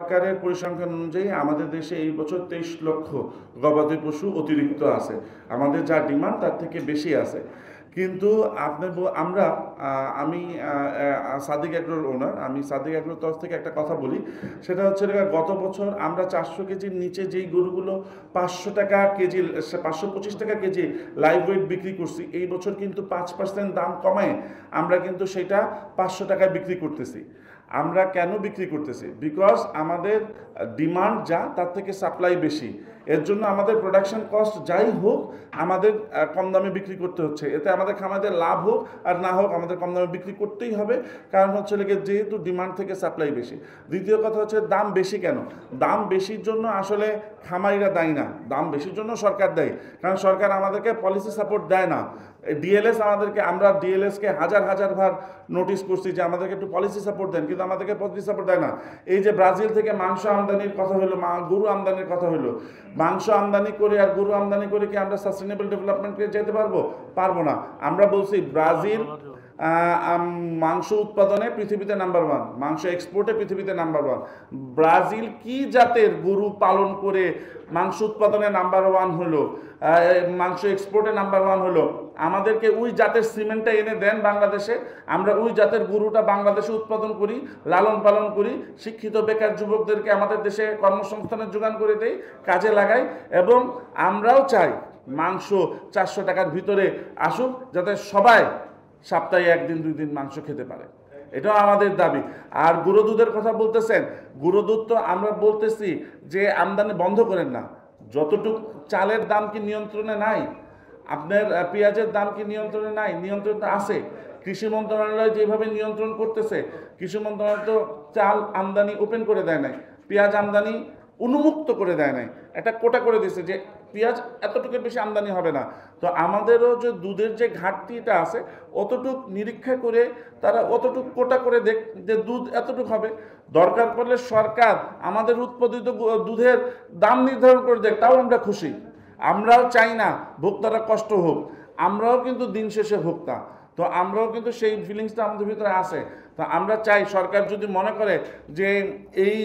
সরকারের পরিসংখ্যান অনুযায়ী আমাদের দেশে এই বছর 23 লক্ষ গবাদি পশু অতিরিক্ত আছে। আমাদের যা ডিমান্ড তার থেকে বেশি আছে। কিন্তু আমরা আমি সাদিক অ্যাগ্রোর ওনার, আমি সাদিক অ্যাগ্রোর তরফ থেকে একটা কথা বলি। সেটা হচ্ছে গত বছর আমরা 400 কেজির নিচে যেই গরুগুলো 500 টাকা কেজি, 525 টাকা কেজি লাইভ ওয়েট বিক্রি করছি, এই বছর কিন্তু 5% দাম কমায় আমরা কিন্তু সেটা 500 টাকায় বিক্রি করতেছি। আমরা কেন বিক্রি করতেছি? বিকজ আমাদের ডিমান্ড যা তার থেকে সাপ্লাই বেশি। এর জন্য আমাদের প্রোডাকশন কস্ট যাই হোক আমাদের কম দামে বিক্রি করতে হচ্ছে। এতে আমাদের খামারদের লাভ হোক আর না হোক আমাদের কম দামে বিক্রি করতেই হবে, কারণ হচ্ছে যেহেতু ডিমান্ড থেকে সাপ্লাই বেশি। দ্বিতীয় কথা হচ্ছে দাম বেশি কেন? দাম বেশির জন্য আসলে খামারিরা দায়ী না, দাম বেশির জন্য সরকার দায়ী। কারণ সরকার আমাদেরকে পলিসি সাপোর্ট দেয় না। ডিএলএস আমরা ডিএলএসকে হাজার বার নোটিশ করছি যে আমাদেরকে একটু পলিসি সাপোর্ট দেন, কিন্তু আমাদেরকে পলিসি সাপোর্ট দেয় না। এই যে ব্রাজিল থেকে মাংস আমদানির কথা হলো, গরু আমদানির কথা হলো, মাংস আমদানি করে আর গরু আমদানি করে কি আমরা সাস্টেনেবল ডেভেলপমেন্টে যেতে পারবো না। আমরা বলছি ব্রাজিল মাংস উৎপাদনে পৃথিবীতে নাম্বার 1, মাংস এক্সপোর্টে পৃথিবীতে নাম্বার 1। ব্রাজিল কি জাতের গরু পালন করে মাংস উৎপাদনে নাম্বার 1 হলো, মাংস এক্সপোর্টে নাম্বার 1 হলো? আমাদেরকে ওই জাতের সিমেন্টটা এনে দেন বাংলাদেশে, আমরা ওই জাতের গরুটা বাংলাদেশে উৎপাদন করি, লালন পালন করি, শিক্ষিত বেকার যুবকদেরকে আমাদের দেশে কর্মসংস্থানের যোগান করে দেই, কাজে লাগাই। এবং আমরাও চাই মাংস 400 টাকার ভিতরে আসুক, যাতে সবাই সপ্তাহে 1 দিন 2 দিন মাংস খেতে পারে। এটাও আমাদের দাবি। আর গুঁড়ো দুধের কথা বলতেছেন, গুঁড়ো দুধ তো আমরা বলতেছি যে আমদানি বন্ধ করেন না। যতটুক চালের দাম কি নিয়ন্ত্রণে নাই? আপনার পেঁয়াজের দাম কি নিয়ন্ত্রণে নাই? নিয়ন্ত্রণ তো আছে। কৃষি মন্ত্রণালয় যেভাবে নিয়ন্ত্রণ করতেছে, কৃষি মন্ত্রণালয় তো চাল আমদানি ওপেন করে দেয় নাই, পেঁয়াজ আমদানি উন্মুক্ত করে দেয় নাই, একটা কোটা করে দিয়েছে যে পেঁয়াজ এতটুকু বেশি আমদানি হবে না। তো আমাদেরও যে দুধের যে ঘাটতিটা আছে অতটুক নিরীক্ষা করে তারা অতটুক কোটা করে দেখ যে দুধ এতটুকু হবে। দরকার পড়লে সরকার আমাদের উৎপাদিত দুধের দাম নির্ধারণ করে দেখ, তাও আমরা খুশি। আমরাও চাই না ভোক্তারা কষ্ট হোক, আমরাও কিন্তু দিন শেষে ভোক্তা। তো আমরাও কিন্তু সেই ফিলিংসটা আমাদের ভিতরে আছে। তো আমরা চাই সরকার যদি মনে করে যে এই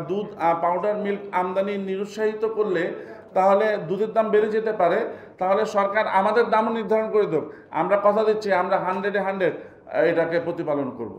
দুধ পাউডার মিল্ক আমদানি নিরুৎসাহিত করলে তাহলে দুধের দাম বেড়ে যেতে পারে, তাহলে সরকার আমাদের দামও নির্ধারণ করে দেব। আমরা কথা দিচ্ছি আমরা 100-এ 100 এটাকে প্রতিপালন করব।